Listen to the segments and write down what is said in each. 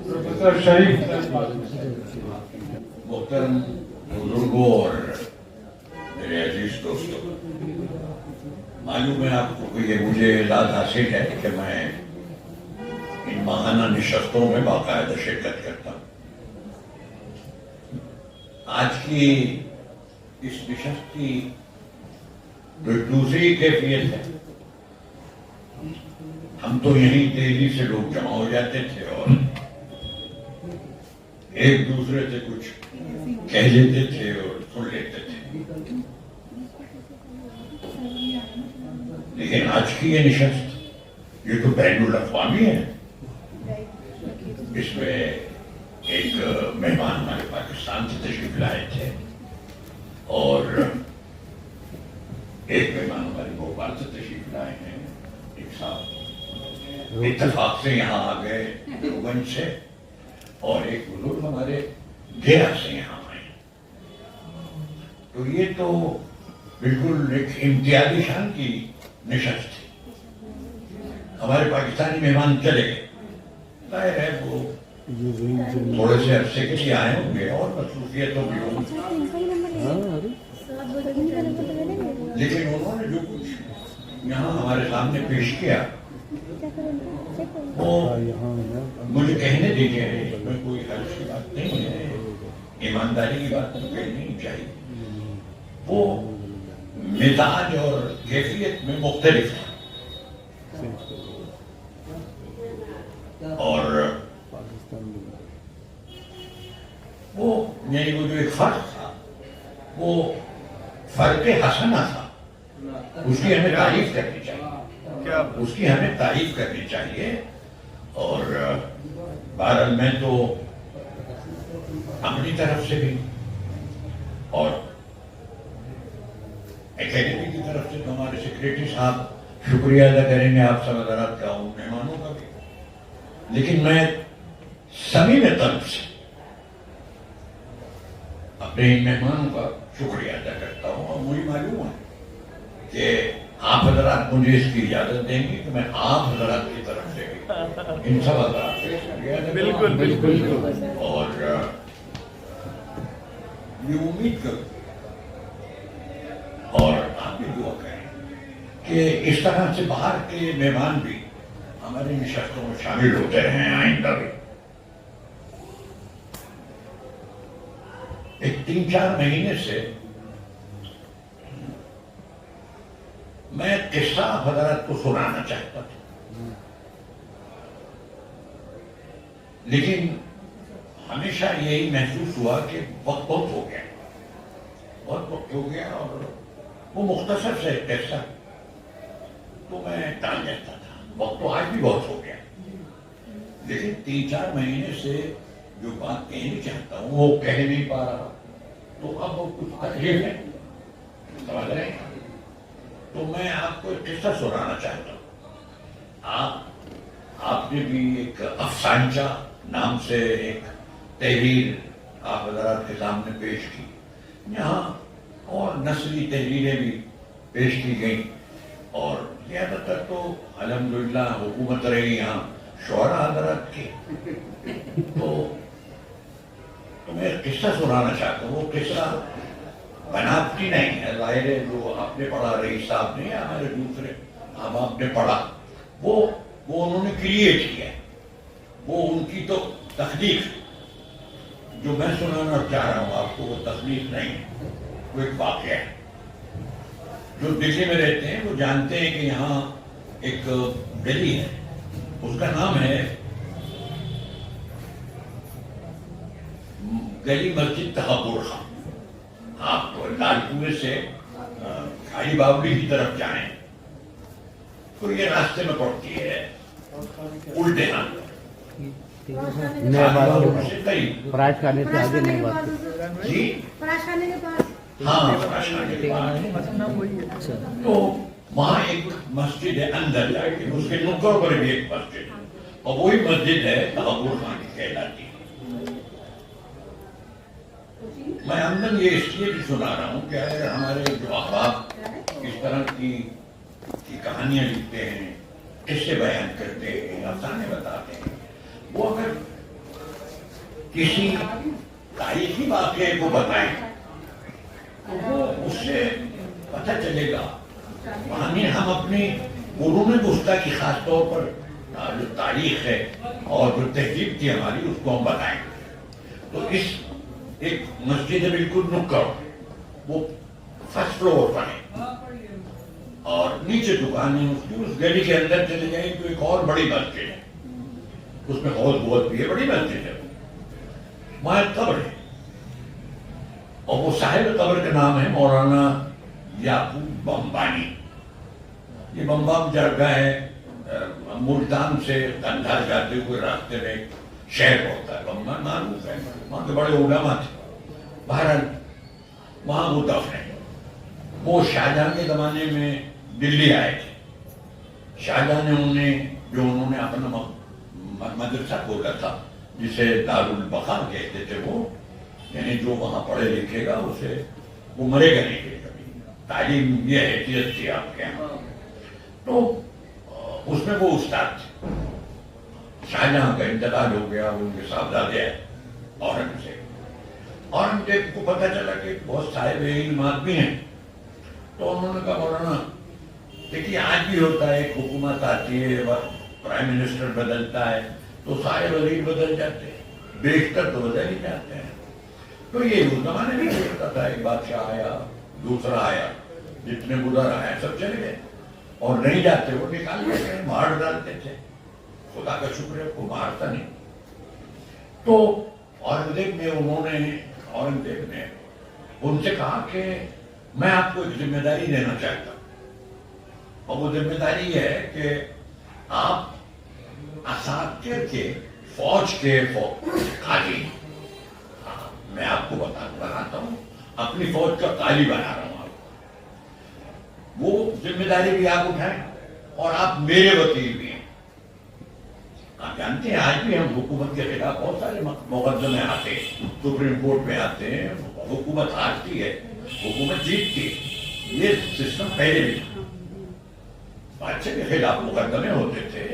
Professor شریف محترم بزرگوں اور میرے عزیز دوستوں، معلوم ہے آپ کو کہ یہ مجھے اعزاز حاصل ہے کہ میں ان ماہانہ نشستوں میں باقاعدہ شرکت کرتا ہوں۔ آج کی اس نشست کی جو دوسری کیفیت ہے، ہم تو یہیں تیزی سے لوگ جمع ہو جاتے تھے اور ایک دوسرے سے کچھ کہہ لیتے تھے اور سن لیتے تھے، لیکن آج کی یہ نشست یہ تو بین الاقوامی ہے۔ اس میں ایک مہمان ہمارے پاکستان سے تشریف لائے تھے اور ایک مہمان ہمارے بھوپال سے تشریف لائے ہیں، ایک صاحب اتفاق سے یہاں آ گئے دیوبند سے، اور ایک بزرگ ہمارے گیا سے یہاں آئے۔ تو یہ تو بالکل ایک امتیازی شان کی نشست تھی۔ ہمارے پاکستانی مہمان چلے گئے، ظاہر ہے وہ تھوڑے سے عرصے کے لیے آئے ہوں گے اور مصروفیتوں بھی ہوں، لیکن انہوں نے جو کچھ یہاں ہمارے سامنے پیش کیا وہ مجھے کہنے دیجیے، اس میں کوئی حرج کی بات نہیں ہے، ایمانداری کی بات تو کہنی چاہیے۔ وہ مزاج اور کیفیت میں مختلف ہے، اور وہ یعنی وہ جو ایک فرق تھا وہ فرق حسنہ تھا، اس کی ہمیں تعریف کرنی چاہیے، اس کی ہمیں تعریف کرنی چاہیے۔ اور بہرحال میں تو اپنی طرف سے بھی اور اکیڈمی کی طرف سے تو ہمارے سیکریٹری صاحب شکریہ ادا کریں گے آپ سب حضرات کا، ان مہمانوں کا بھی، لیکن میں صمیم قلب سے اپنے ان مہمانوں کا شکریہ ادا کرتا ہوں، اور مجھے معلوم ہے کہ آپ حضرات مجھے اس کی اجازت دیں گے کہ میں آپ حضرات کی طرف سے بھی ان سب حضرات سے شکریہ ادا کرتا ہوں، بالکل، اور یہ امید کروں اور آپ بھی دعا کریں کہ اس طرح سے باہر کے مہمان بھی ہماری نشستوں میں شامل ہوتے رہیں آئندہ بھی۔ ایک 3-4 مہینے سے میں قصہ حضرات کو سنانا چاہتا تھا، لیکن ہمیشہ یہی محسوس ہوا کہ وقت بہت ہو گیا، بہت وقت ہو گیا، اور وہ مختصر سے قصہ تو میں ٹال دیتا تھا، وقت تو آج بھی بہت ہو گیا، لیکن 3-4 مہینے سے جو بات کہنی چاہتا ہوں وہ کہہ نہیں پا رہا، تو اب وہ کچھ تکلیف ہے، سمجھ رہے ہیں؟ تو میں آپ کو ایک قصہ سنانا چاہتا ہوں۔ آپ نے بھی ایک افسانچہ نام سے ایک تحریر آپ حضرات کے سامنے پیش کی، یہاں اور نسلی تحریریں بھی پیش کی گئیں، اور زیادہ تر تو الحمدللہ حکومت رہی یہاں شعراء حضرات کی، تو میں ایک قصہ سنانا چاہتا ہوں۔ وہ قصہ بناوٹی نہیں ہے، ظاہر ہے جو آپ نے پڑھا رئیس صاحب نے یا ہمارے دوسرے احباب نے پڑھا وہ انہوں نے کریٹ کیا، وہ ان کی تو تخلیق ہے، جو میں سنانا چاہ رہا ہوں آپ کو وہ تخلیق نہیں ہے، وہ ایک واقعہ ہے۔ جو دلی میں رہتے ہیں وہ جانتے ہیں کہ یہاں ایک گلی ہے، اس کا نام ہے گلی مسجد تحفر خان۔ آپ تو لال کنویں سے کھائی باولی کی طرف جائیں تو یہ راستے میں پڑتی ہے، الٹے ہاتھ پراش خانے سے آگے نہیں بات جی ہاں پراش خانے کے بعد تو وہاں ایک مسجد ہے، اندر جا کے اس کے نکڑ پر بھی ایک مسجد ہے، اور وہی مسجد ہے تحفر خان کی کہلاتی ہے۔ میں عمدن یہ اس لیے بھی سنا رہا ہوں کہ ہمارے جو احباب اس طرح کی کہانیاں لکھتے ہیں قصے بیان کرتے ہیں، افسانے بتاتے ہیں، وہ اگر کسی تاریخی واقعے کو بتائیں تو وہ اس سے پتہ چلے گا. یعنی ہم اپنی قرون وسطیٰ کی خاص طور پر جو تاریخ ہے اور جو تہذیب تھی ہماری اس کو ہم بتائیں. تو اس ایک مسجد ہے بالکل نکڑ، وہ فرسٹ فلور پر ہے اور نیچے دکانیں اس کی. اس گلی کے اندر چلے جائیں تو ایک اور بڑی مسجد ہے، اس میں حوض بہت بھی ہے، بڑی مسجد ہے. وہاں ایک قبر ہے اور وہ صاحب قبر کا نام ہے مولانا یعقوب بمبانی. یہ بمبام جرگاہ ہے، ملتان سے قندھار جاتے ہوئے راستے میں ایک شہر ہوتا ہے. بمبان معروف ہے، وہاں کے بڑے علماء تھے. بہرحال وہاں وہ دفن ہے. وہ شاہجہاں کے زمانے میں دلی آئے تھے. شاہجہاں نے انہوں نے اپنا مدرسہ کھولا تھا جسے دارالبقاء کہتے تھے. وہ یعنی جو وہاں پڑھے لکھے گا اسے وہ مرے گا نہیں کہ کبھی. تعلیم یہ حیثیت تھی آپ کے یہاں. تو اس میں وہ استاد تھے. شاہجہاں کا انتقال ہو گیا، ان کے صاحبزادے اورنگزیب. اورنگزیب کو پتہ چلا کہ بہت صاحب علم آدمی ہیں. تو انہوں نے کہا مولانا دیکھیے آج بھی ہوتا ہے، ایک حکومت آتی ہے، پرائم منسٹر بدلتا ہے تو سارے وزیر بدل جاتے ہیں، بیشتر تو بدل ہی جاتے ہیں. تو یہ اس زمانے میں ہوتا تھا، ایک بادشاہ آیا، دوسرا آیا، جتنے گزر آئے سب چلے گئے اور نہیں جاتے وہ نکال کے مار ڈالتے تھے. خدا کا شکر ہے کو مارتا نہیں. تو اورنگزیب نے ان سے کہا کہ میں آپ کو ایک ذمہ داری دینا چاہتا ہوں، اور وہ ذمہ داری یہ ہے کہ آپ اساکر کے فوج کے قاضی. میں آپ کو بتاتا ہوں، اپنی فوج کا قاضی بنا رہا ہوں آپ کو. وہ ذمہ داری بھی آپ اٹھائیں اور آپ میرے وکیل بھی ہیں. آپ جانتے ہیں آج بھی ہم حکومت کے خلاف بہت سارے مقدمے آتے ہیں، سپریم کورٹ میں آتے ہیں. حکومت ہارتی ہے، حکومت جیتتی ہے. یہ سسٹم پہلے بھی تھا. بادشاہ کے خلاف مقدمے ہوتے تھے.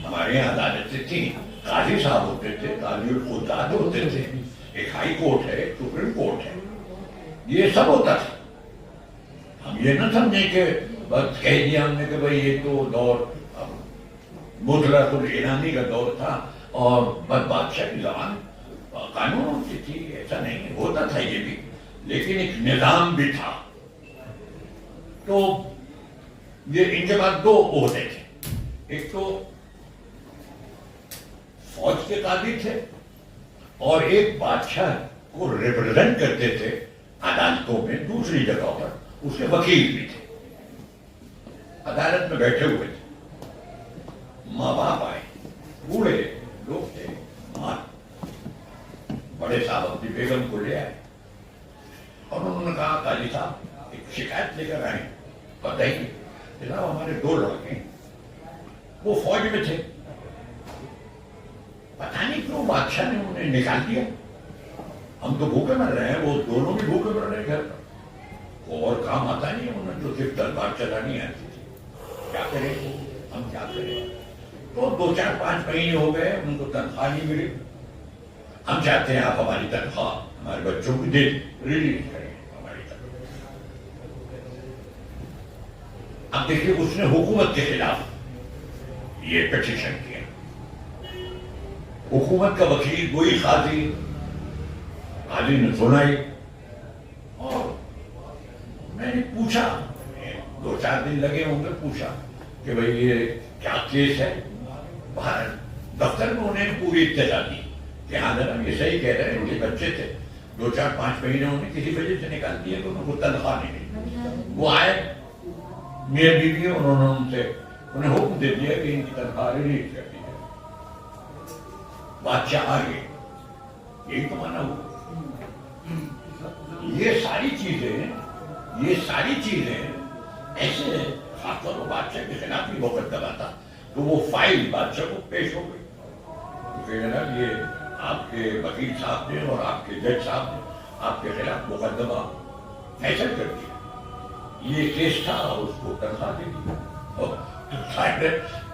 ہمارے یہاں عدالتیں تھیں، قاضی صاحب ہوتے تھے، قاضی القضات ہوتے تھے، ایک ہائی کورٹ ہے، ایک سپریم کورٹ ہے. یہ سب ہوتا تھا. ہم یہ نہ سمجھیں کہ بس کہہ دیا ہم نے کہ بھائی یہ تو دور مطلق العنانی کا دور تھا اور بس بادشاہ کی زبان قانون ہوتی تھی. ایسا نہیں ہوتا تھا یہ بھی، لیکن ایک نظام بھی تھا. تو یہ ان کے بعد دو عہدے تھے. ایک تو فوج کے قاضی تھے اور ایک بادشاہ کو ریپرزینٹ کرتے تھے عدالتوں میں دوسری جگہوں پر. اس کے وکیل بھی تھے، عدالت میں بیٹھے ہوئے تھے. ماں باپ آئے، بوڑھے لوگ تھے. ماں بڑے صاحب اپنی بیگم کو لے آئے اور انہوں نے کہا قاضی صاحب ایک شکایت لے کر آئے. بتائیے. جناب ہمارے دو لڑکے ہیں، وہ فوج میں تھے، پتہ نہیں کیوں بادشاہ نے انہیں نکال دیا. ہم تو بھوکے مر رہے ہیں، وہ دونوں بھی بھوکے مر رہے ہیں گھر پر. اور کام آتا نہیں انہیں تو صرف تلوار چلانی آتی تھی. کیا کریں ہم، کیا کریں. تو 2-4-5 مہینے ہو گئے ان کو تنخواہ نہیں ملی. ہم چاہتے ہیں آپ ہماری تنخواہ ہمارے بچوں کو دے ریلیز کریں ہماری تنخواہ. اب دیکھیے اس نے حکومت کے خلاف یہ پٹیشن کیا. حکومت کا وکیل کوئی قاضی نے سنائی اور میں نے پوچھا، 2-4 دن لگے ہوں گے، پوچھا کہ بھئی یہ کیا کیس ہے. باہر دفتر میں انہیں پوری اطلاع دی کہ ہاں جناب یہ صحیح کہہ رہے ہیں، ان کے بچے تھے 2-4-5 مہینے انہیں کسی وجہ سے نکال دیے تو انہوں کو تنخواہ نہیں ملی. وہ آئے میاں بیوی، انہوں نے ان سے انہیں حکم دے دیا کہ ان کی تنخواہ ریلیز کر دی جائے. بادشاہ آ گئے. یہی تو مانا ہوا. یہ ساری چیزیں ایسے خاص طور پر بادشاہ کے خلاف ہی مقدمہ تھا. تو وہ فائل بادشاہ کو پیش ہو گئی کہ جناب یہ آپ کے وکیل صاحب نے اور آپ کے جج صاحب نے آپ کے خلاف مقدمہ فیصل کر دیا. یہ کیس تھا اور اس کو تنخواہ دے دی.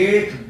1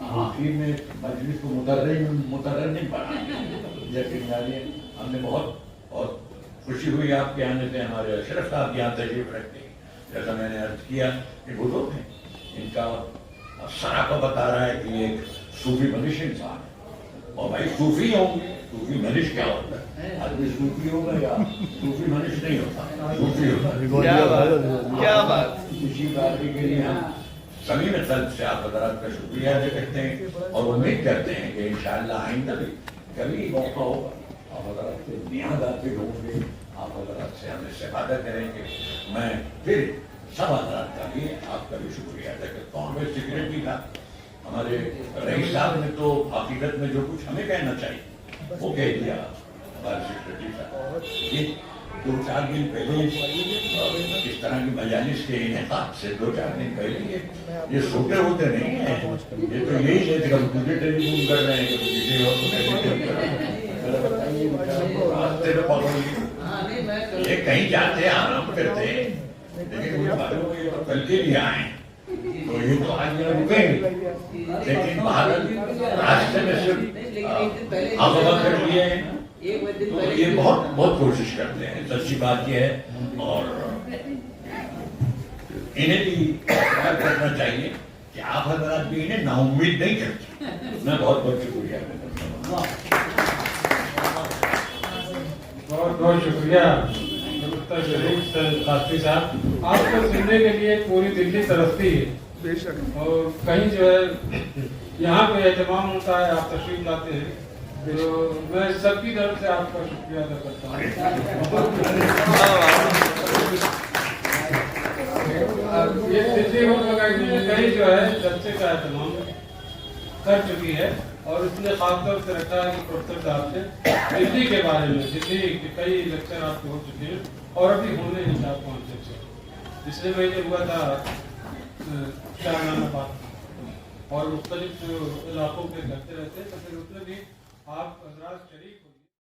آخر میں مجلس کو مترنم بنا یقین جانیے ہم نے بہت خوشی ہوئی آپ کے آنے سے. ہمارے اشرف صاحب یہاں تشریف رکھتے ہیں. جیسا میں نے عرض کیا کہ بزرگ ہیں, ان کا سراپا بتا رہا ہے کہ یہ ایک صوفی منش انسان ہے. اور بھائی صوفی ہوں گے, صوفی منش کیا ہوتا ہے؟ آدمی صوفی ہوگا یا صوفی منش نہیں ہوتا, صوفی ہوتا ہے. کیا بات. اسی بات کے لیے ہم صمیم قلب سے آپ حضرات کا شکریہ ادا کرتے ہیں اور امید کرتے ہیں کہ انشاءاللہ آئندہ بھی کبھی موقع ہوگا آپ حضرات سے نیاز حاصل ہوں گے, آپ حضرات سے ہم استفادہ کریں گے. میں پھر سب حضرات کا بھی آپ کا بھی شکریہ ادا کرتا ہوں. ہمیں سیکریٹری کا ہمارے رئیس صاحب نے تو حقیقت میں جو کچھ ہمیں کہنا چاہیے وہ کہہ دیا. ہمارے سیکریٹری صاحب یہ 2-4 دن پہلے اس طرح کی مجالس کے انعقاد سے 2-4 دن پہلے یہ سوتے ہوتے نہیں ہیں. یہ تو یہی ہے کہ ہم تجھے ٹیلی فون کر رہے ہیں کہ کسی اور کو ٹیلی فون کر رہے ہیں. راستے میں پکڑ یہ کہیں جاتے آرام کرتے ہیں, لیکن مجھے معلوم ہے یہ تو کل کے لیے آئے ہیں تو یہ تو آج میرا رکیں گے. لیکن بھارت راستے میں صرف آگوا کر لیے ہیں تو یہ بہت کوشش کرتے ہیں. سچی بات یہ ہے اور انہیں بھی کرنا چاہیے کہ آپ حضرات بھی انہیں نا امید نہیں کرتے. میں بہت شکریہ کرتا ہوں. بہت شکریہ ڈاکٹر شریف قاسمی صاحب. آپ کو سننے کے لیے پوری دلی ترستی ہے بے شک. اور کہیں جو ہے یہاں پہ اہتمام ہوتا ہے, آپ تشریف لاتے ہیں تو میں سب کی طرف سے آپ کا شکریہ ادا کرتا ہوں. یہ دلی کہیں جو ہے جلسے کا اہتمام کر چکی ہے اور اس نے خاص طور سے رکھا ہے کہ پروفیسر صاحب سے دلی کے بارے میں دلی کے کئی لیکچر آپ کے ہو چکے ہیں اور ابھی ہونے ہیں 4-5 لیکچر. پچھلے مہینے ہوا تھا شاہنامہ پاک اور مختلف علاقوں پہ کرتے رہتے ہیں, تو پھر اس میں بھی آپ حضرات شریک